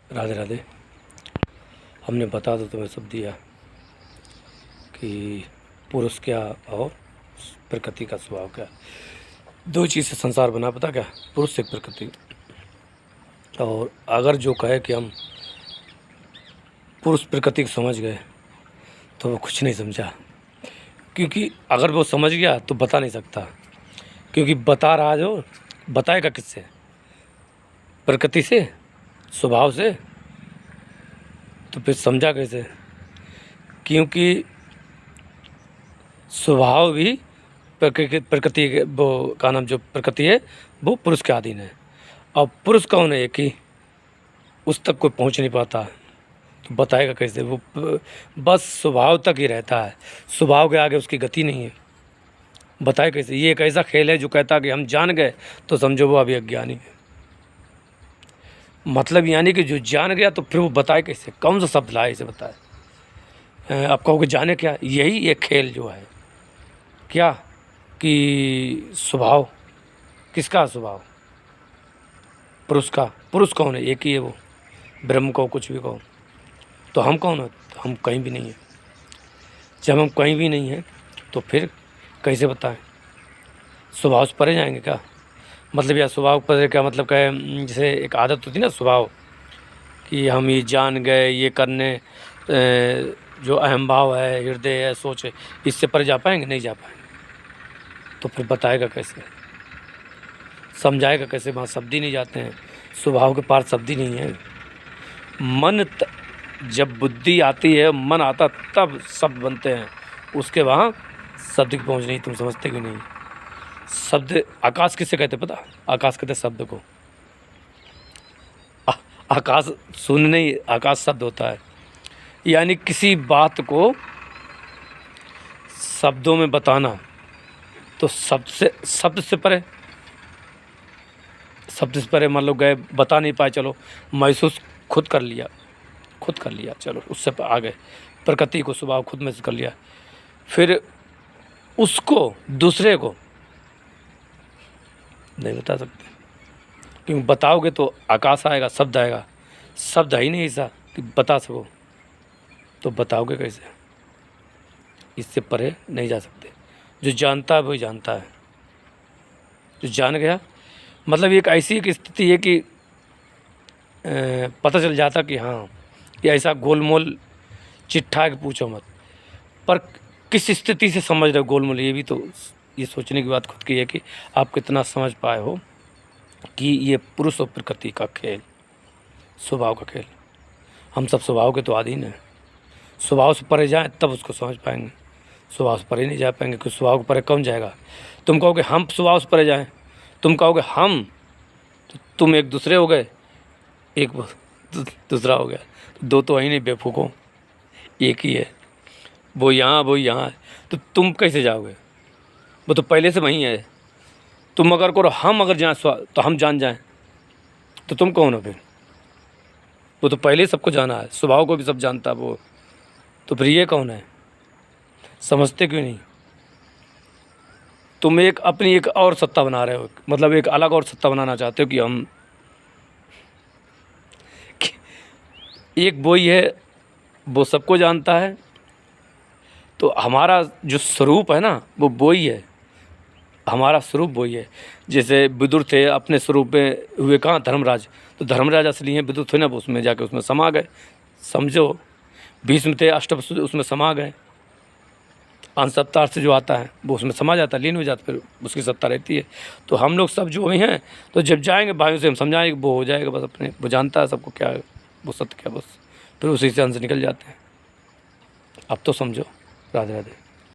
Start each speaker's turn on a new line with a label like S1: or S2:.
S1: राधे राधे। हमने बता तो तुम्हें सब दिया कि पुरुष क्या और प्रकृति का स्वभाव क्या। दो चीज़ से संसार बना, पता क्या? पुरुष से प्रकृति। और अगर जो कहे कि हम पुरुष प्रकृति को समझ गए तो वो कुछ नहीं समझा, क्योंकि अगर वो समझ गया तो बता नहीं सकता, क्योंकि बता रहा जो बताएगा किससे? प्रकृति से, स्वभाव से। तो फिर समझा कैसे? क्योंकि स्वभाव भी प्रकृति के वो का नाम जो प्रकृति है वो पुरुष के अधीन है। और पुरुष कौन है? एक ही, उस तक कोई पहुंच नहीं पाता, तो बताएगा कैसे? वो बस स्वभाव तक ही रहता है, स्वभाव के आगे उसकी गति नहीं है, बताए कैसे? ये एक ऐसा खेल है जो कहता कि हम जान गए तो समझो वो अभी अज्ञानी है। मतलब यानी कि जो जान गया तो फिर वो बताए कैसे? कौन सा शब्द लाए इसे बताए? आप कहोगे जाने क्या? यही एक खेल जो है क्या कि स्वभाव, किसका स्वभाव? पुरुष का। पुरुष कौन है? एक ही है, वो ब्रह्म को कुछ भी कहो। तो हम कौन है? तो हम कहीं भी नहीं है। जब हम कहीं भी नहीं हैं तो फिर कैसे बताएं? स्वभाव से परे जाएंगे क्या? मतलब या स्वभाव पर क्या मतलब क्या? जैसे एक आदत होती है ना स्वभाव कि हम ये जान गए, ये करने जो अहम भाव है, हृदय है, सोच है, इससे परे जा पाएंगे? नहीं जा पाएंगे। तो फिर बताएगा कैसे? समझाएगा कैसे? वहाँ शब्द ही नहीं जाते हैं, स्वभाव के पार शब्द ही नहीं है। जब बुद्धि आती है, मन आता, तब शब्द बनते हैं, उसके वहाँ शब्द की पहुँच नहीं। तुम समझते क्यों नहीं? शब्द आकाश किसे कहते पता? आकाश कहते शब्द को। आकाश शून्य नहीं, आकाश शब्द होता है। यानी किसी बात को शब्दों में बताना, तो शब्द से परे, शब्द से परे मान लो गए, बता नहीं पाए, चलो महसूस खुद कर लिया, चलो उससे आ गए, प्रकृति को, स्वभाव खुद महसूस कर लिया। फिर उसको दूसरे को नहीं बता सकते, क्योंकि बताओगे तो आकाश आएगा, शब्द आएगा। शब्द है ही नहीं ऐसा कि बता सको, तो बताओगे कैसे? इससे परे नहीं जा सकते। जो जानता है वही जानता है, जो जान गया। मतलब एक ऐसी एक स्थिति है कि पता चल जाता कि हाँ ये ऐसा गोलमोल चिट्ठा कि पूछो मत। पर किस स्थिति से समझ रहे हो गोलमोल, ये भी तो ये सोचने की बात खुद की है कि आप कितना समझ पाए हो कि ये पुरुष और प्रकृति का खेल, स्वभाव का खेल। हम सब स्वभाव के तो अधीन हैं। स्वभाव से परे जाएं तब उसको समझ पाएंगे, स्वभाव से परे नहीं जा पाएंगे, क्योंकि स्वभाव के परे कौन जाएगा? तुम कहोगे हम स्वभाव से परे जाएं, तुम कहोगे हम, तो तुम एक दूसरे हो गए, एक दूसरा हो गया, तो दो तो ही नहीं बेवकूफ़ों, एक ही है। वो यहाँ वो यहाँ है, तो तुम कैसे जाओगे? वो तो पहले से वहीं है। तुम अगर करो हम अगर जाएँ तो हम जान जाएं, तो तुम कौन हो फिर? वो तो पहले ही सबको जाना है, स्वभाव को भी सब जानता है वो, तो फिर ये कौन है? समझते क्यों नहीं? तुम एक अपनी एक और सत्ता बना रहे हो, मतलब एक अलग और सत्ता बनाना चाहते हो कि हम एक वही है, वो सबको जानता है। तो हमारा जो स्वरूप है ना वो वही है, हमारा स्वरूप वही है। जैसे विदुर थे, अपने स्वरूप में हुए कहाँ? धर्मराज। तो धर्मराज असली हैं, विदुर थे ना, वो उसमें जाके उसमें समा गए, समझो। भीष्म थे, अष्टवसु उसमें समा गए। अंश अवतार से जो आता है वो उसमें समा जाता है, लीन हो जाता, फिर उसकी सत्ता रहती है। तो हम लोग सब जो भी हैं, तो जब जाएंगे भाइयों से हम समझाएंगे, वो हो जाएगा बस अपने, वो जानता है सबको क्या है वो सत्य क्या, बस फिर उसी से अंश निकल जाते हैं। अब तो समझो। राधे राधे।